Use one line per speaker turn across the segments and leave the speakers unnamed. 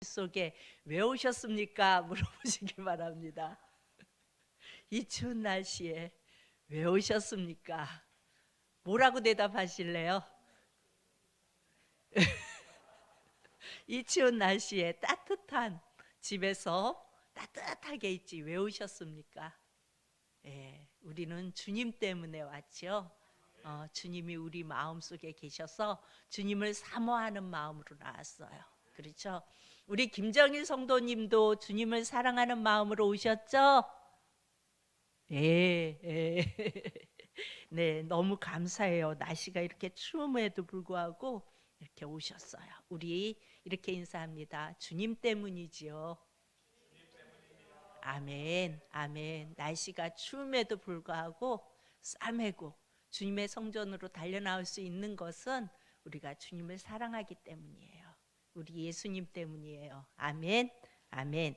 속에 왜 오셨습니까? 물어보시기 바랍니다. 이 추운 날씨에 왜 오셨습니까? 뭐라고 대답하실래요? 이 추운 날씨에 따뜻한 집에서 따뜻하게 있지 왜 오셨습니까? 예, 우리는 주님 때문에 왔죠. 주님이 우리 마음속에 계셔서 주님을 사모하는 마음으로 나왔어요. 그렇죠? 우리 김정일 성도님도 주님을 사랑하는 마음으로 오셨죠? 예, 예. 네, 너무 감사해요. 날씨가 이렇게 추움에도 불구하고 이렇게 오셨어요. 우리 이렇게 인사합니다. 주님 때문이지요. 아멘, 아멘. 날씨가 추움에도 불구하고 싸매고 주님의 성전으로 달려나올 수 있는 것은 우리가 주님을 사랑하기 때문이에요. 우리 예수님 때문이에요. 아멘, 아멘.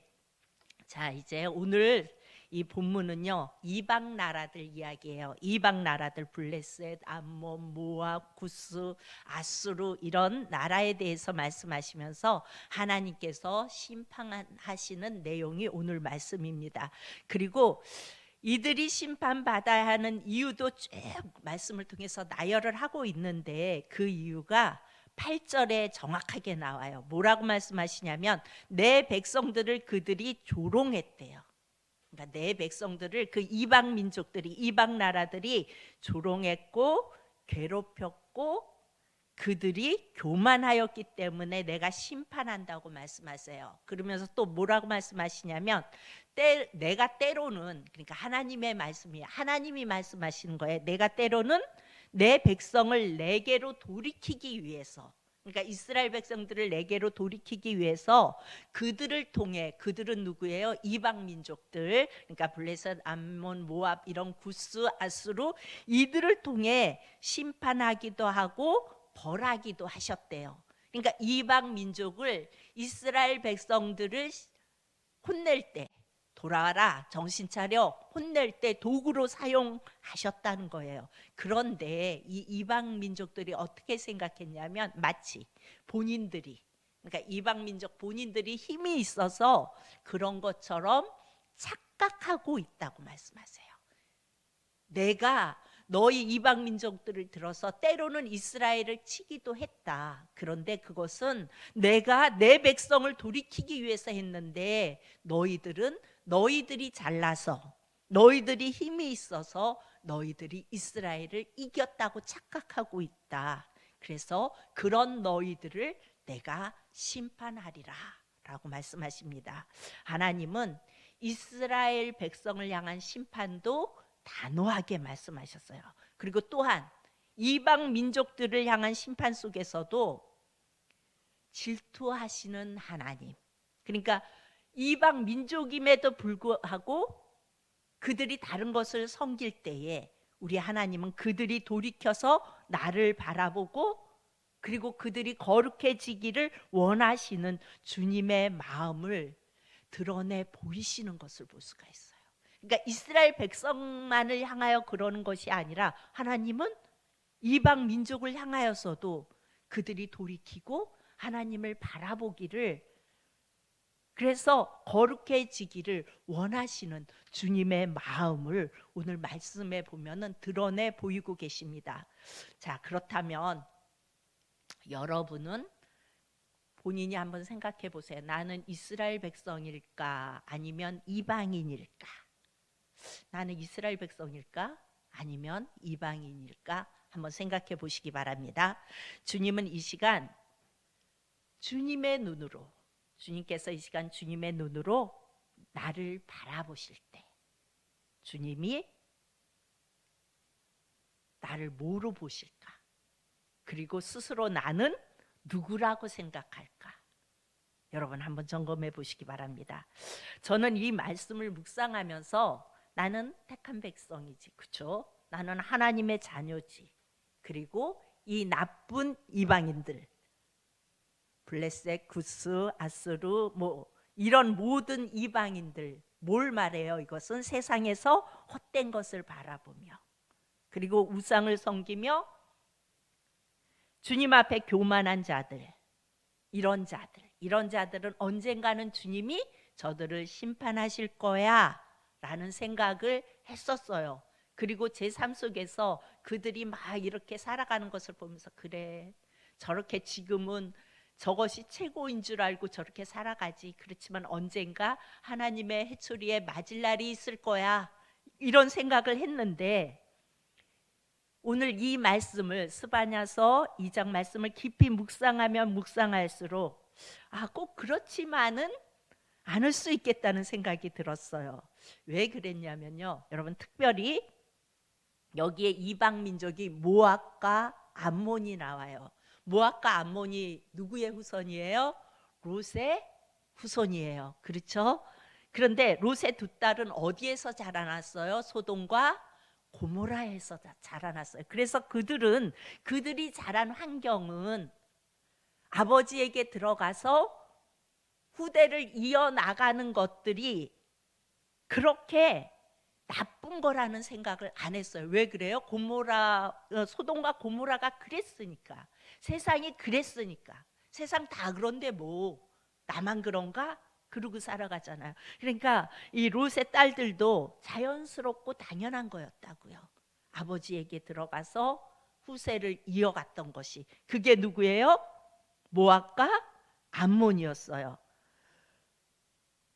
자, 이제 오늘 이 본문은요 이방 나라들 이야기예요. 이방 나라들 블레셋, 암몬, 모압, 구스, 아수르 이런 나라에 대해서 말씀하시면서 하나님께서 심판하시는 내용이 오늘 말씀입니다. 그리고 이들이 심판받아야 하는 이유도 쭉 말씀을 통해서 나열을 하고 있는데 그 이유가 8절에 정확하게 나와요. 뭐라고 말씀하시냐면 내 백성들을 그들이 조롱했대요. 그러니까 내 백성들을 그 이방 민족들이 이방 나라들이 조롱했고 괴롭혔고 그들이 교만하였기 때문에 내가 심판한다고 말씀하세요. 그러면서 또 뭐라고 말씀하시냐면 내가 때로는 그러니까 하나님의 말씀이 하나님이 말씀하시는 거예요. 내가 때로는 내 백성을 내게로 돌이키기 위해서 그러니까 이스라엘 백성들을 내게로 돌이키기 위해서 그들을 통해 그들은 누구예요? 이방 민족들 그러니까 블레셋, 암몬, 모압 이런 구스, 아수르 이들을 통해 심판하기도 하고 벌하기도 하셨대요. 그러니까 이방 민족을 이스라엘 백성들을 혼낼 때 돌아와라 정신 차려 혼낼 때 도구로 사용하셨다는 거예요. 그런데 이 이방 민족들이 어떻게 생각했냐면 마치 본인들이 그러니까 이방 민족 본인들이 힘이 있어서 그런 것처럼 착각하고 있다고 말씀하세요. 내가 너희 이방 민족들을 들어서 때로는 이스라엘을 치기도 했다. 그런데 그것은 내가 내 백성을 돌이키기 위해서 했는데 너희들이 잘나서 너희들이 힘이 있어서 너희들이 이스라엘을 이겼다고 착각하고 있다. 그래서 그런 너희들을 내가 심판하리라 라고 말씀하십니다. 하나님은 이스라엘 백성을 향한 심판도 단호하게 말씀하셨어요. 그리고 또한 이방 민족들을 향한 심판 속에서도 질투하시는 하나님. 그러니까 이방 민족임에도 불구하고 그들이 다른 것을 섬길 때에 우리 하나님은 그들이 돌이켜서 나를 바라보고 그리고 그들이 거룩해지기를 원하시는 주님의 마음을 드러내 보이시는 것을 볼 수가 있어요. 그러니까 이스라엘 백성만을 향하여 그러는 것이 아니라 하나님은 이방 민족을 향하여서도 그들이 돌이키고 하나님을 바라보기를 그래서 거룩해지기를 원하시는 주님의 마음을 오늘 말씀에 보면은 드러내 보이고 계십니다. 자, 그렇다면 여러분은 본인이 한번 생각해 보세요. 나는 이스라엘 백성일까? 아니면 이방인일까? 나는 이스라엘 백성일까? 아니면 이방인일까? 한번 생각해 보시기 바랍니다. 주님은 이 시간 주님의 눈으로 주님께서 이 시간 주님의 눈으로 나를 바라보실 때 주님이 나를 뭐로 보실까? 그리고 스스로 나는 누구라고 생각할까? 여러분 한번 점검해 보시기 바랍니다. 저는 이 말씀을 묵상하면서 나는 택한 백성이지, 그렇죠? 나는 하나님의 자녀지. 그리고 이 나쁜 이방인들, 블레셋, 구스, 아수르, 이런 모든 이방인들 뭘 말해요? 이것은 세상에서 헛된 것을 바라보며 그리고 우상을 섬기며 주님 앞에 교만한 자들, 이런 자들, 이런 자들은 언젠가는 주님이 저들을 심판하실 거야 라는 생각을 했었어요. 그리고 제 삶 속에서 그들이 막 이렇게 살아가는 것을 보면서, 그래, 저렇게 지금은 저것이 최고인 줄 알고 저렇게 살아가지. 그렇지만 언젠가 하나님의 해초리에 맞을 날이 있을 거야, 이런 생각을 했는데, 오늘 이 말씀을, 스바냐서 2장 말씀을 깊이 묵상하면 묵상할수록 꼭 그렇지만은 않을 수 있겠다는 생각이 들었어요. 왜 그랬냐면요, 여러분, 특별히 여기에 이방 민족이 모압과 암몬이 나와요. 모압과 암몬이 누구의 후손이에요? 롯의 후손이에요. 그렇죠? 그런데 롯의 두 딸은 어디에서 자라났어요? 소돔과 고모라에서 자라났어요. 그래서 그들이 자란 환경은 아버지에게 들어가서 후대를 이어나가는 것들이 그렇게 나쁜 거라는 생각을 안 했어요. 왜 그래요? 소돔과 고모라가 그랬으니까, 세상이 그랬으니까. 세상 다 그런데 뭐 나만 그런가? 그러고 살아가잖아요. 그러니까 이 롯의 딸들도 자연스럽고 당연한 거였다고요. 아버지에게 들어가서 후세를 이어갔던 것이, 그게 누구예요? 모압과 암몬이었어요.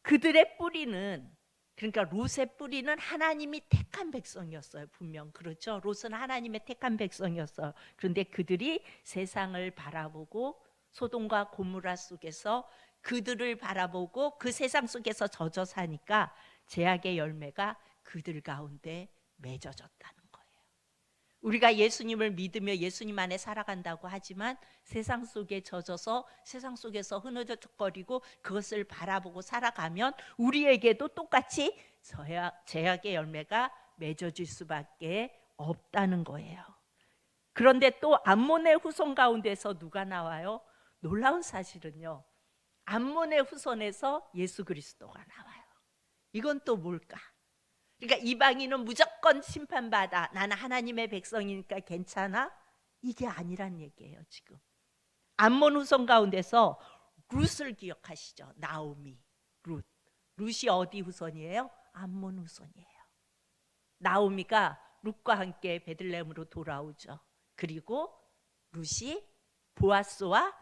그들의 뿌리는, 그러니까 롯의 뿌리는 하나님이 택한 백성이었어요. 분명 그렇죠. 롯은 하나님의 택한 백성이었어요. 그런데 그들이 세상을 바라보고 소돔과 고모라 속에서 그들을 바라보고 그 세상 속에서 젖어 사니까 죄악의 열매가 그들 가운데 맺어졌다는 거예요. 우리가 예수님을 믿으며 예수님 안에 살아간다고 하지만 세상 속에 젖어서 세상 속에서 흐느적거리고 그것을 바라보고 살아가면 우리에게도 똑같이 죄악의 열매가 맺어질 수밖에 없다는 거예요. 그런데 또 암몬의 후손 가운데서 누가 나와요? 놀라운 사실은요, 암몬의 후손에서 예수 그리스도가 나와요. 이건 또 뭘까? 그러니까 이방인은 무조건 심판받아, 나는 하나님의 백성이니까 괜찮아? 이게 아니란 얘기예요. 지금 암몬 후손 가운데서 룻을 기억하시죠? 나오미, 룻이 어디 후손이에요? 암몬 후손이에요. 나오미가 룻과 함께 베들레헴으로 돌아오죠. 그리고 룻이 보아스와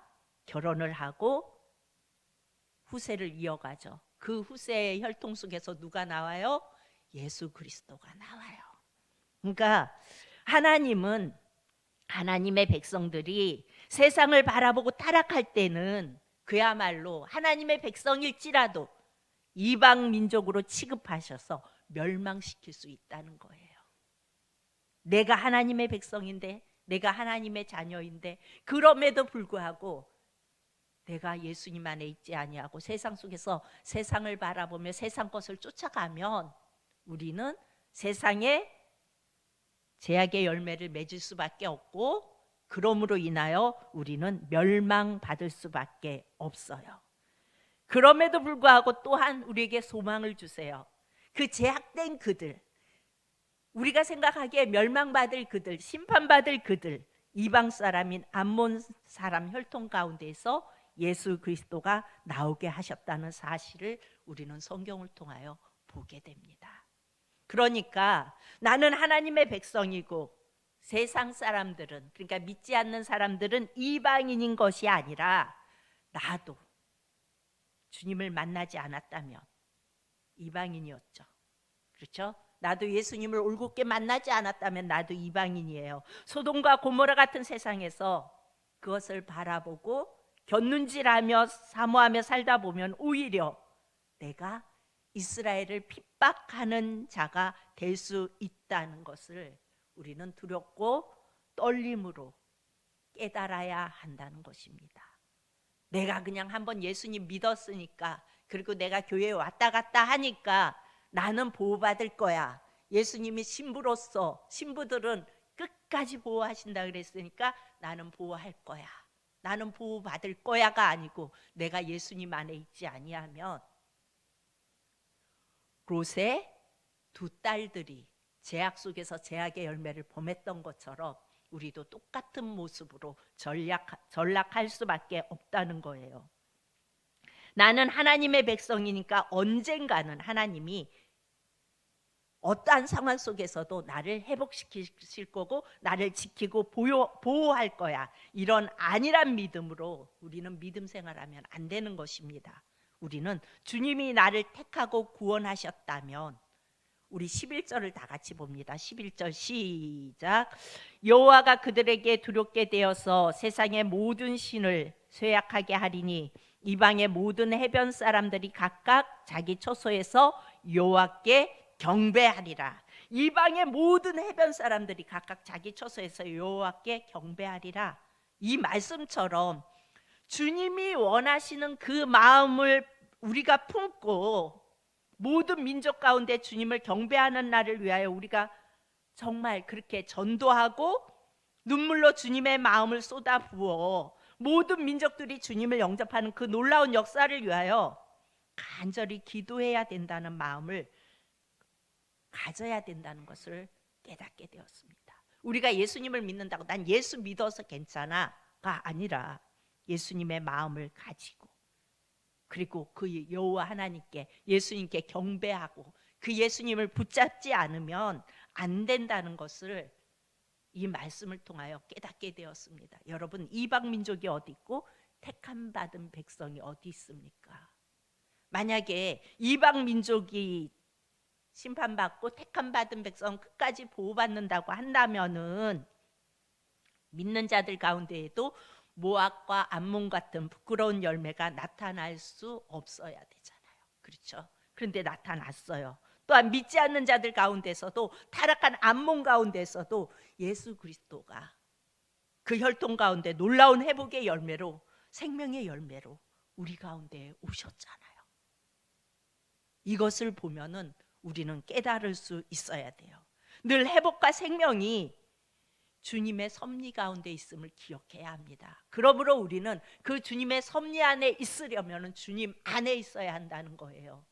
결혼을 하고 후세를 이어가죠. 그 후세의 혈통 속에서 누가 나와요? 예수 그리스도가 나와요. 그러니까 하나님은, 하나님의 백성들이 세상을 바라보고 타락할 때는 그야말로 하나님의 백성일지라도 이방 민족으로 취급하셔서 멸망시킬 수 있다는 거예요. 내가 하나님의 백성인데, 내가 하나님의 자녀인데, 그럼에도 불구하고 내가 예수님 안에 있지 아니하고 세상 속에서 세상을 바라보며 세상 것을 쫓아가면 우리는 세상에 죄악의 열매를 맺을 수밖에 없고, 그러므로 인하여 우리는 멸망받을 수밖에 없어요. 그럼에도 불구하고 또한 우리에게 소망을 주세요. 그 제약된 그들, 우리가 생각하기에 멸망받을 그들, 심판받을 그들, 이방 사람인 암몬 사람 혈통 가운데에서 예수 그리스도가 나오게 하셨다는 사실을 우리는 성경을 통하여 보게 됩니다. 그러니까 나는 하나님의 백성이고 세상 사람들은, 그러니까 믿지 않는 사람들은 이방인인 것이 아니라 나도 주님을 만나지 않았다면 이방인이었죠. 그렇죠? 나도 예수님을 올곧게 만나지 않았다면 나도 이방인이에요. 소돔과 고모라 같은 세상에서 그것을 바라보고 곁눈질하며 사모하며 살다 보면 오히려 내가 이스라엘을 핍박하는 자가 될 수 있다는 것을 우리는 두렵고 떨림으로 깨달아야 한다는 것입니다. 내가 그냥 한번 예수님 믿었으니까, 그리고 내가 교회에 왔다 갔다 하니까 나는 보호받을 거야. 예수님이 신부로서, 신부들은 끝까지 보호하신다 그랬으니까 나는 보호할 거야, 나는 보호받을 거야가 아니고, 내가 예수님 안에 있지 아니하면 롯의 두 딸들이 죄악 속에서 죄악의 열매를 범했던 것처럼 우리도 똑같은 모습으로 전락할 수밖에 없다는 거예요. 나는 하나님의 백성이니까 언젠가는 하나님이 어떠한 상황 속에서도 나를 회복시키실 거고 나를 지키고 보호할 거야. 이런 안일한 믿음으로 우리는 믿음 생활하면 안 되는 것입니다. 우리는 주님이 나를 택하고 구원하셨다면, 우리 11절을 다 같이 봅니다. 11절 시작. 여호와가 그들에게 두렵게 되어서 세상의 모든 신을 쇠약하게 하리니 이방의 모든 해변 사람들이 각각 자기 처소에서 여호와께 경배하리라. 이방의 모든 해변 사람들이 각각 자기 처소에서 여호와께 경배하리라. 이 말씀처럼 주님이 원하시는 그 마음을 우리가 품고 모든 민족 가운데 주님을 경배하는 날을 위하여 우리가 정말 그렇게 전도하고 눈물로 주님의 마음을 쏟아부어 모든 민족들이 주님을 영접하는 그 놀라운 역사를 위하여 간절히 기도해야 된다는 마음을 가져야 된다는 것을 깨닫게 되었습니다. 우리가 예수님을 믿는다고 난 예수 믿어서 괜찮아가 아니라 예수님의 마음을 가지고, 그리고 그 여호와 하나님께, 예수님께 경배하고 그 예수님을 붙잡지 않으면 안 된다는 것을 이 말씀을 통하여 깨닫게 되었습니다. 여러분, 이방 민족이 어디 있고 택함 받은 백성이 어디 있습니까? 만약에 이방 민족이 심판받고 택함 받은 백성 끝까지 보호받는다고 한다면은 믿는 자들 가운데에도 모압과 암몬 같은 부끄러운 열매가 나타날 수 없어야 되잖아요. 그렇죠? 그런데 나타났어요. 또한 믿지 않는 자들 가운데서도, 타락한 암몬 가운데서도 예수 그리스도가 그 혈통 가운데 놀라운 회복의 열매로, 생명의 열매로 우리 가운데 오셨잖아요. 이것을 보면은 우리는 깨달을 수 있어야 돼요. 늘 회복과 생명이 주님의 섭리 가운데 있음을 기억해야 합니다. 그러므로 우리는 그 주님의 섭리 안에 있으려면 주님 안에 있어야 한다는 거예요.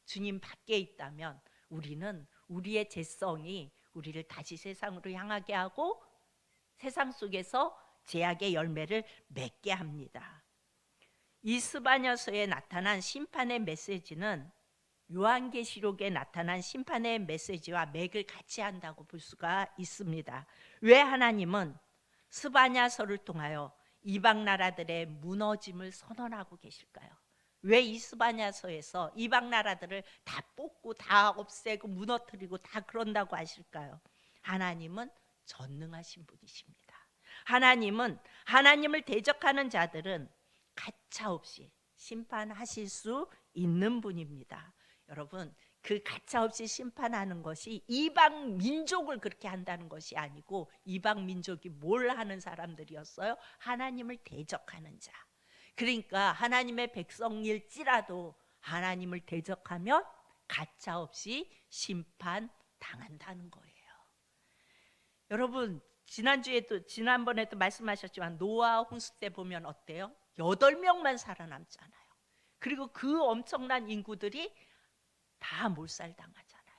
주님 밖에 있다면 우리는 우리의 죄성이 우리를 다시 세상으로 향하게 하고 세상 속에서 죄악의 열매를 맺게 합니다. 이 스바냐서에 나타난 심판의 메시지는 요한계시록에 나타난 심판의 메시지와 맥을 같이 한다고 볼 수가 있습니다. 왜 하나님은 스바냐서를 통하여 이방 나라들의 무너짐을 선언하고 계실까요? 왜 이 스바냐서에서 이방 나라들을 다 뽑고 다 없애고 무너뜨리고 다 그런다고 하실까요? 하나님은 전능하신 분이십니다. 하나님은, 하나님을 대적하는 자들은 가차없이 심판하실 수 있는 분입니다. 여러분, 그 가차없이 심판하는 것이 이방 민족을 그렇게 한다는 것이 아니고, 이방 민족이 뭘 하는 사람들이었어요? 하나님을 대적하는 자. 그러니까 하나님의 백성일지라도 하나님을 대적하면 가차없이 심판당한다는 거예요. 여러분, 지난번에도 말씀하셨지만 노아 홍수 때 보면 어때요? 8명만 살아남잖아요. 그리고 그 엄청난 인구들이 다 몰살당하잖아요.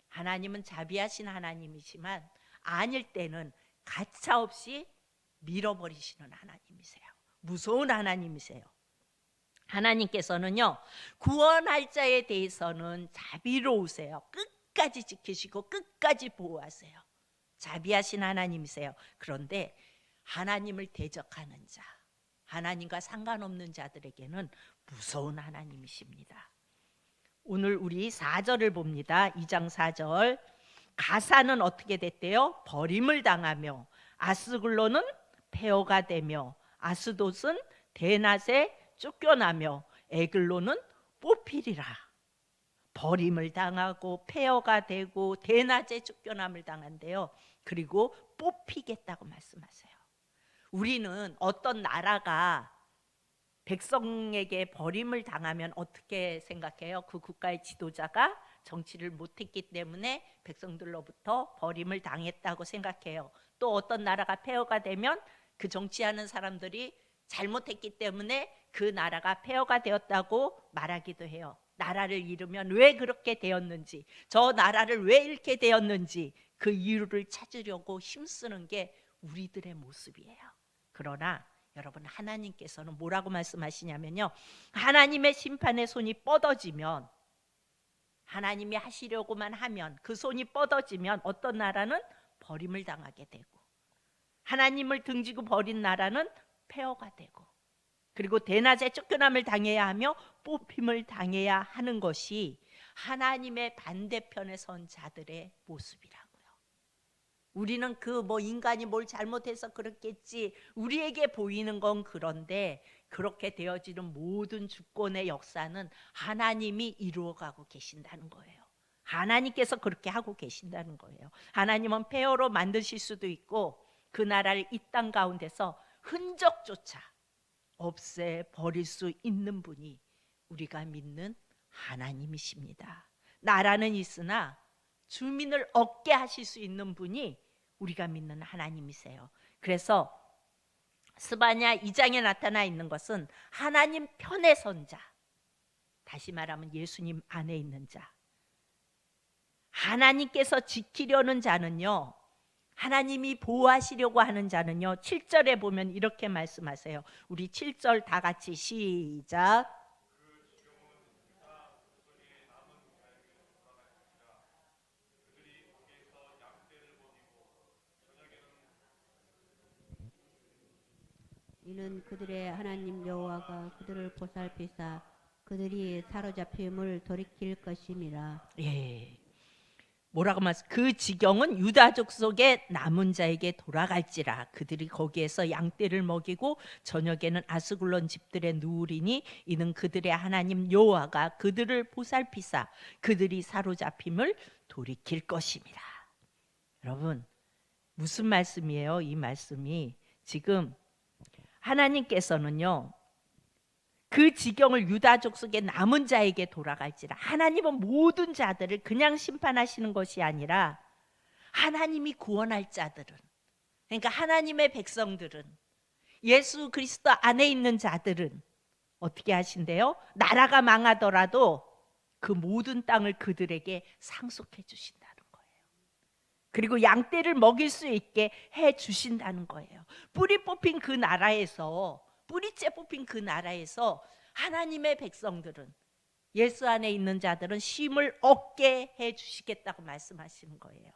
하나님은 자비하신 하나님이지만 아닐 때는 가차없이 밀어버리시는 하나님이세요. 무서운 하나님이세요. 하나님께서는요, 구원할 자에 대해서는 자비로우세요. 끝까지 지키시고 끝까지 보호하세요. 자비하신 하나님이세요. 그런데 하나님을 대적하는 자, 하나님과 상관없는 자들에게는 무서운 하나님이십니다. 오늘 우리 4절을 봅니다. 2장 4절. 가사는 어떻게 됐대요? 버림을 당하며, 아스글론은 폐허가 되며, 아스돗은 대낮에 쫓겨나며, 에글론은 뽑히리라. 버림을 당하고 폐허가 되고 대낮에 쫓겨남을 당한대요. 그리고 뽑히겠다고 말씀하세요. 우리는 어떤 나라가 백성에게 버림을 당하면 어떻게 생각해요? 그 국가의 지도자가 정치를 못했기 때문에 백성들로부터 버림을 당했다고 생각해요. 또 어떤 나라가 폐허가 되면 그 정치하는 사람들이 잘못했기 때문에 그 나라가 폐허가 되었다고 말하기도 해요. 나라를 잃으면 왜 그렇게 되었는지, 저 나라를 왜 잃게 되었는지 그 이유를 찾으려고 힘쓰는 게 우리들의 모습이에요. 그러나 여러분, 하나님께서는 뭐라고 말씀하시냐면요, 하나님의 심판의 손이 뻗어지면, 하나님이 하시려고만 하면 그 손이 뻗어지면 어떤 나라는 버림을 당하게 되고, 하나님을 등지고 버린 나라는 폐허가 되고, 그리고 대낮에 쫓겨남을 당해야 하며 뽑힘을 당해야 하는 것이 하나님의 반대편에 선 자들의 모습이라고요. 우리는 그 인간이 뭘 잘못해서 그렇겠지, 우리에게 보이는 건 그런데, 그렇게 되어지는 모든 주권의 역사는 하나님이 이루어가고 계신다는 거예요. 하나님께서 그렇게 하고 계신다는 거예요. 하나님은 폐허로 만드실 수도 있고, 그 나라를 이 땅 가운데서 흔적조차 없애 버릴 수 있는 분이 우리가 믿는 하나님이십니다. 나라는 있으나 주민을 얻게 하실 수 있는 분이 우리가 믿는 하나님이세요. 그래서 스바냐 2장에 나타나 있는 것은 하나님 편에 선 자, 다시 말하면 예수님 안에 있는 자, 하나님께서 지키려는 자는요, 하나님이 보호하시려고 하는 자는요, 7절에 보면 이렇게 말씀하세요. 우리 7절 다 같이 시작.
이는 그들의 하나님 여호와가 그들을 보살피사 그들이 사로잡힘을 돌이킬 것임이라.
예. 뭐라고 말씀? 그 지경은 유다족 속의 남은 자에게 돌아갈지라. 그들이 거기에서 양떼를 먹이고 저녁에는 아스글론 집들의 누우리니 이는 그들의 하나님 여호와가 그들을 보살피사 그들이 사로잡힘을 돌이킬 것입니다. 여러분, 무슨 말씀이에요? 이 말씀이 지금 하나님께서는요, 그 지경을 유다족 속의 남은 자에게 돌아갈지라. 하나님은 모든 자들을 그냥 심판하시는 것이 아니라 하나님이 구원할 자들은, 그러니까 하나님의 백성들은, 예수 그리스도 안에 있는 자들은 어떻게 하신대요? 나라가 망하더라도 그 모든 땅을 그들에게 상속해 주신다는 거예요. 그리고 양떼를 먹일 수 있게 해 주신다는 거예요. 뿌리 뽑힌 그 나라에서, 뿌리째 뽑힌 그 나라에서 하나님의 백성들은, 예수 안에 있는 자들은 쉼을 얻게 해 주시겠다고 말씀하시는 거예요.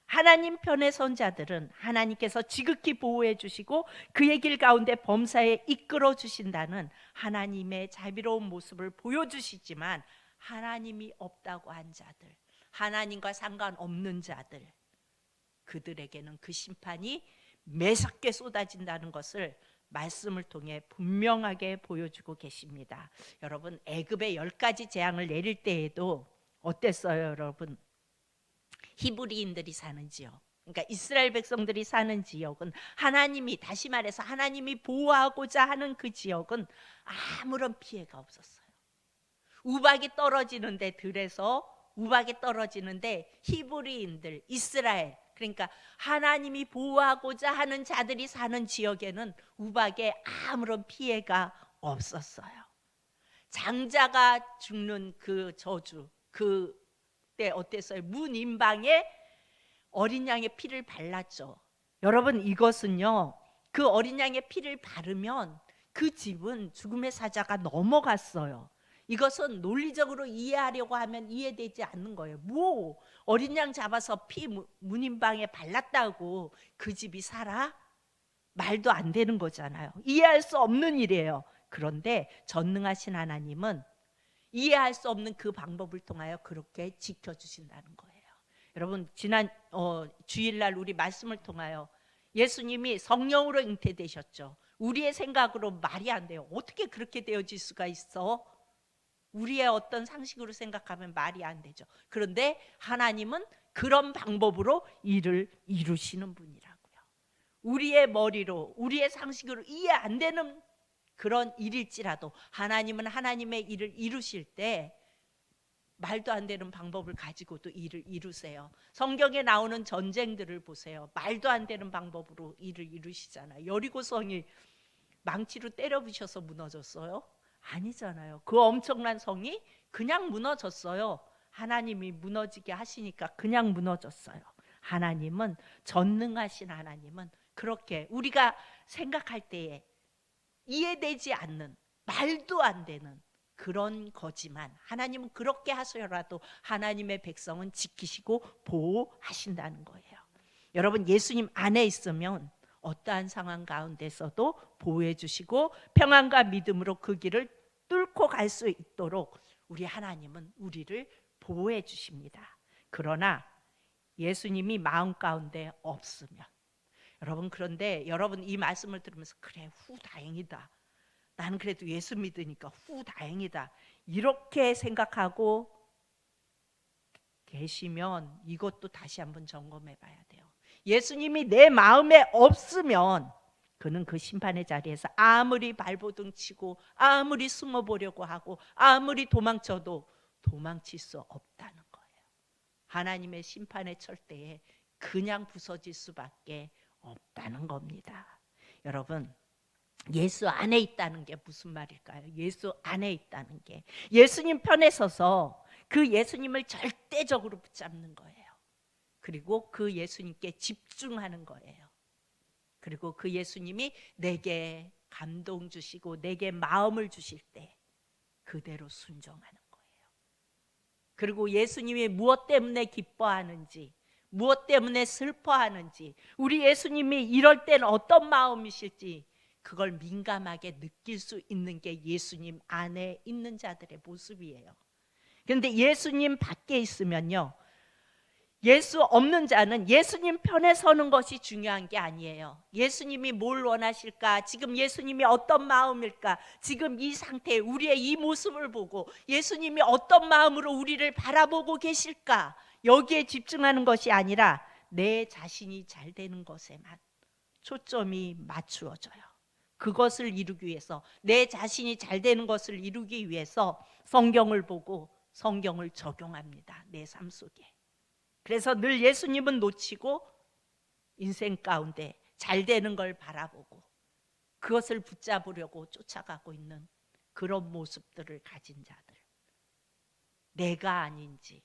하나님 편에 선 자들은 하나님께서 지극히 보호해 주시고 그의 길 가운데 범사에 이끌어 주신다는 하나님의 자비로운 모습을 보여주시지만, 하나님이 없다고 한 자들, 하나님과 상관없는 자들, 그들에게는 그 심판이 매섭게 쏟아진다는 것을 말씀을 통해 분명하게 보여주고 계십니다. 여러분, 애굽의 10가지 재앙을 내릴 때에도 어땠어요, 여러분? 히브리인들이 사는 지역, 그러니까 이스라엘 백성들이 사는 지역은, 하나님이, 다시 말해서 하나님이 보호하고자 하는 그 지역은 아무런 피해가 없었어요. 우박이 떨어지는데, 들에서 우박이 떨어지는데 히브리인들, 이스라엘, 그러니까 하나님이 보호하고자 하는 자들이 사는 지역에는 우박에 아무런 피해가 없었어요. 장자가 죽는 그 저주, 그때 어땠어요? 문인방에 어린 양의 피를 발랐죠. 여러분, 이것은요, 그 어린 양의 피를 바르면 그 집은 죽음의 사자가 넘어갔어요. 이것은 논리적으로 이해하려고 하면 이해되지 않는 거예요. 뭐 어린 양 잡아서 피 문인방에 발랐다고 그 집이 살아? 말도 안 되는 거잖아요. 이해할 수 없는 일이에요. 그런데 전능하신 하나님은 이해할 수 없는 그 방법을 통하여 그렇게 지켜주신다는 거예요. 여러분, 지난 주일날 우리 말씀을 통하여 예수님이 성령으로 잉태되셨죠. 우리의 생각으로 말이 안 돼요. 어떻게 그렇게 되어질 수가 있어? 우리의 어떤 상식으로 생각하면 말이 안 되죠. 그런데 하나님은 그런 방법으로 일을 이루시는 분이라고요. 우리의 머리로, 우리의 상식으로 이해 안 되는 그런 일일지라도 하나님은 하나님의 일을 이루실 때 말도 안 되는 방법을 가지고도 일을 이루세요. 성경에 나오는 전쟁들을 보세요. 말도 안 되는 방법으로 일을 이루시잖아요. 여리고성이 망치로 때려 부셔서 무너졌어요? 아니잖아요. 그 엄청난 성이 그냥 무너졌어요. 하나님이 무너지게 하시니까 그냥 무너졌어요. 하나님은, 전능하신 하나님은 그렇게 우리가 생각할 때에 이해되지 않는, 말도 안 되는 그런 거지만 하나님은 그렇게 하셔라도 하나님의 백성은 지키시고 보호하신다는 거예요. 여러분, 예수님 안에 있으면 어떠한 상황 가운데서도 보호해 주시고 평안과 믿음으로 그 길을 뚫고 갈 수 있도록 우리 하나님은 우리를 보호해 주십니다. 그러나 예수님이 마음 가운데 없으면, 여러분, 그런데 여러분 이 말씀을 들으면서 그래, 다행이다, 나는 그래도 예수 믿으니까 다행이다, 이렇게 생각하고 계시면 이것도 다시 한번 점검해 봐야 돼요. 예수님이 내 마음에 없으면 그는 그 심판의 자리에서 아무리 발버둥 치고 아무리 숨어 보려고 하고 아무리 도망쳐도 도망칠 수 없다는 거예요. 하나님의 심판의 철대에 그냥 부서질 수밖에 없다는 겁니다. 여러분, 예수 안에 있다는 게 무슨 말일까요? 예수 안에 있다는 게 예수님 편에 서서 그 예수님을 절대적으로 붙잡는 거예요. 그리고 그 예수님께 집중하는 거예요. 그리고 그 예수님이 내게 감동 주시고 내게 마음을 주실 때 그대로 순종하는 거예요. 그리고 예수님이 무엇 때문에 기뻐하는지, 무엇 때문에 슬퍼하는지, 우리 예수님이 이럴 때는 어떤 마음이실지 그걸 민감하게 느낄 수 있는 게 예수님 안에 있는 자들의 모습이에요. 그런데 예수님 밖에 있으면요, 예수 없는 자는 예수님 편에 서는 것이 중요한 게 아니에요. 예수님이 뭘 원하실까? 지금 예수님이 어떤 마음일까? 지금 이 상태, 우리의 이 모습을 보고 예수님이 어떤 마음으로 우리를 바라보고 계실까? 여기에 집중하는 것이 아니라 내 자신이 잘 되는 것에만 초점이 맞추어져요. 그것을 이루기 위해서, 내 자신이 잘 되는 것을 이루기 위해서 성경을 보고 성경을 적용합니다, 내 삶 속에. 그래서 늘 예수님은 놓치고 인생 가운데 잘 되는 걸 바라보고 그것을 붙잡으려고 쫓아가고 있는 그런 모습들을 가진 자들, 내가 아닌지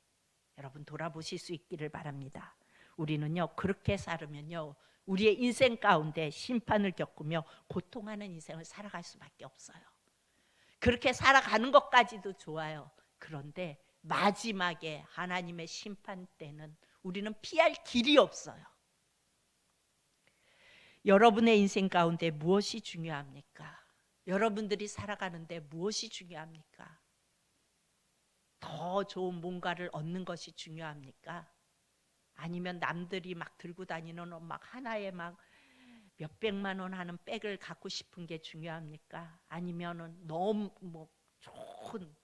여러분 돌아보실 수 있기를 바랍니다. 우리는요, 그렇게 살으면요, 우리의 인생 가운데 심판을 겪으며 고통하는 인생을 살아갈 수밖에 없어요. 그렇게 살아가는 것까지도 좋아요. 그런데 마지막에 하나님의 심판 때는 우리는 피할 길이 없어요. 여러분의 인생 가운데 무엇이 중요합니까? 여러분들이 살아가는데 무엇이 중요합니까? 더 좋은 뭔가를 얻는 것이 중요합니까? 아니면 남들이 막 들고 다니는 막 하나에 막 몇백만 원 하는 백을 갖고 싶은 게 중요합니까? 아니면은 너무 뭐 좋은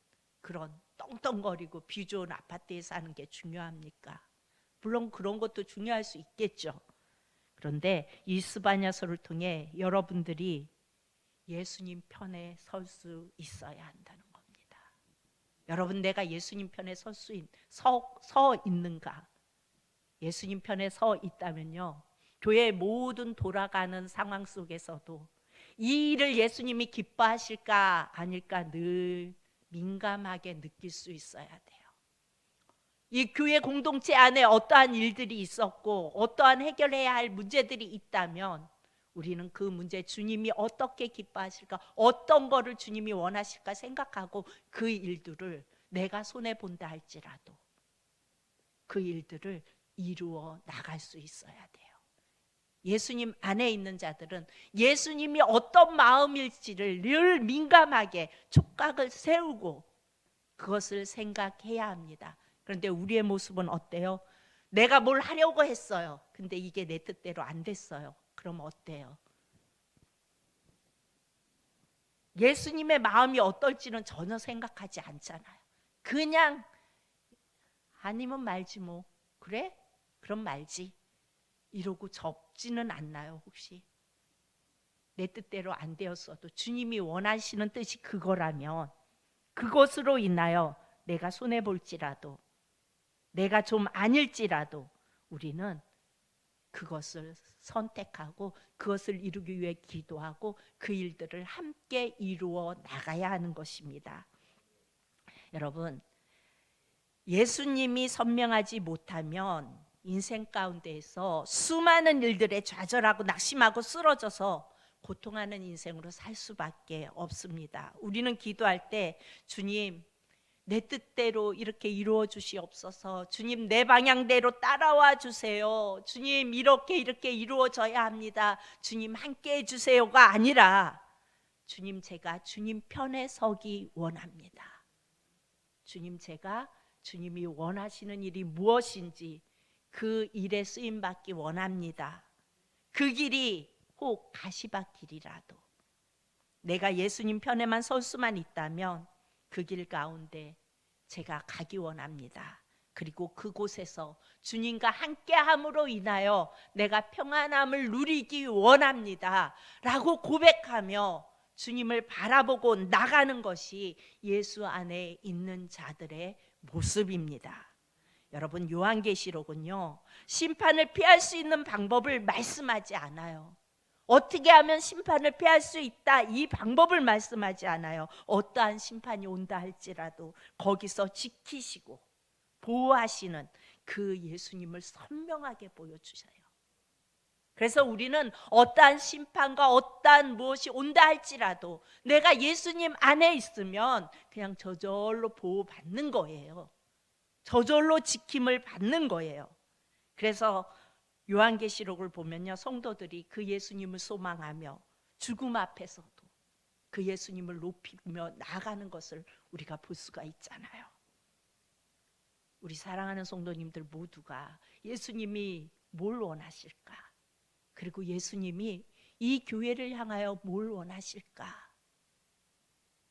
그런 떵떵거리고 뷰 좋은 아파트에 사는 게 중요합니까? 물론 그런 것도 중요할 수 있겠죠. 그런데 이 스바냐서를 통해 여러분들이 예수님 편에 설 수 있어야 한다는 겁니다. 여러분, 내가 예수님 편에 서 있는가? 예수님 편에 서 있다면요, 교회의 모든 돌아가는 상황 속에서도 이 일을 예수님이 기뻐하실까 아닐까 늘 민감하게 느낄 수 있어야 돼요. 이 교회 공동체 안에 어떠한 일들이 있었고 어떠한 해결해야 할 문제들이 있다면 우리는 그 문제 주님이 어떻게 기뻐하실까, 어떤 거를 주님이 원하실까 생각하고 그 일들을 내가 손해본다 할지라도 그 일들을 이루어 나갈 수 있어야 돼요. 예수님 안에 있는 자들은 예수님이 어떤 마음일지를 늘 민감하게 촉각을 세우고 그것을 생각해야 합니다. 그런데 우리의 모습은 어때요? 내가 뭘 하려고 했어요. 근데 이게 내 뜻대로 안 됐어요. 그럼 어때요? 예수님의 마음이 어떨지는 전혀 생각하지 않잖아요. 그냥 아니면 말지 뭐. 그래? 그럼 말지. 이러고 접지는 않나요, 혹시? 내 뜻대로 안 되었어도 주님이 원하시는 뜻이 그거라면 그것으로 인하여 내가 손해볼지라도, 내가 좀 아닐지라도 우리는 그것을 선택하고 그것을 이루기 위해 기도하고 그 일들을 함께 이루어 나가야 하는 것입니다. 여러분, 예수님이 선명하지 못하면 인생 가운데에서 수많은 일들에 좌절하고 낙심하고 쓰러져서 고통하는 인생으로 살 수밖에 없습니다. 우리는 기도할 때 주님, 내 뜻대로 이렇게 이루어 주시옵소서. 주님, 내 방향대로 따라와 주세요. 주님, 이렇게 이루어져야 합니다. 주님, 함께 해 주세요가 아니라 주님, 제가 주님 편에 서기 원합니다. 주님, 제가 주님이 원하시는 일이 무엇인지 그 일에 쓰임 받기 원합니다. 그 길이 혹 가시밭길이라도 내가 예수님 편에만 설 수만 있다면 그 길 가운데 제가 가기 원합니다. 그리고 그곳에서 주님과 함께함으로 인하여 내가 평안함을 누리기 원합니다 라고 고백하며 주님을 바라보고 나가는 것이 예수 안에 있는 자들의 모습입니다. 여러분, 요한계시록은요, 심판을 피할 수 있는 방법을 말씀하지 않아요. 어떻게 하면 심판을 피할 수 있다, 이 방법을 말씀하지 않아요. 어떠한 심판이 온다 할지라도 거기서 지키시고 보호하시는 그 예수님을 선명하게 보여주셔요. 그래서 우리는 어떠한 심판과 어떠한 무엇이 온다 할지라도 내가 예수님 안에 있으면 그냥 저절로 보호받는 거예요. 저절로 지킴을 받는 거예요. 그래서 요한계시록을 보면요, 성도들이 그 예수님을 소망하며 죽음 앞에서도 그 예수님을 높이며 나아가는 것을 우리가 볼 수가 있잖아요. 우리 사랑하는 성도님들 모두가 예수님이 뭘 원하실까? 그리고 예수님이 이 교회를 향하여 뭘 원하실까?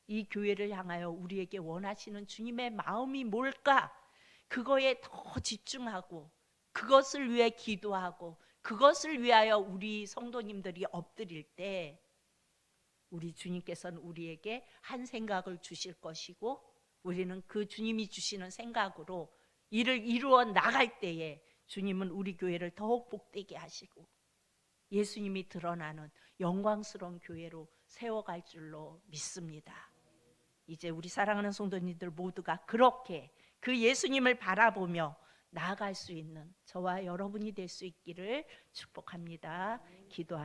이 교회를 향하여 우리에게 원하시는 주님의 마음이 뭘까? 그거에 더 집중하고 그것을 위해 기도하고 그것을 위하여 우리 성도님들이 엎드릴 때 우리 주님께서는 우리에게 한 생각을 주실 것이고 우리는 그 주님이 주시는 생각으로 일을 이루어 나갈 때에 주님은 우리 교회를 더욱 복되게 하시고 예수님이 드러나는 영광스러운 교회로 세워갈 줄로 믿습니다. 이제 우리 사랑하는 성도님들 모두가 그렇게 그 예수님을 바라보며 나아갈 수 있는 저와 여러분이 될 수 있기를 축복합니다. 기도합니다.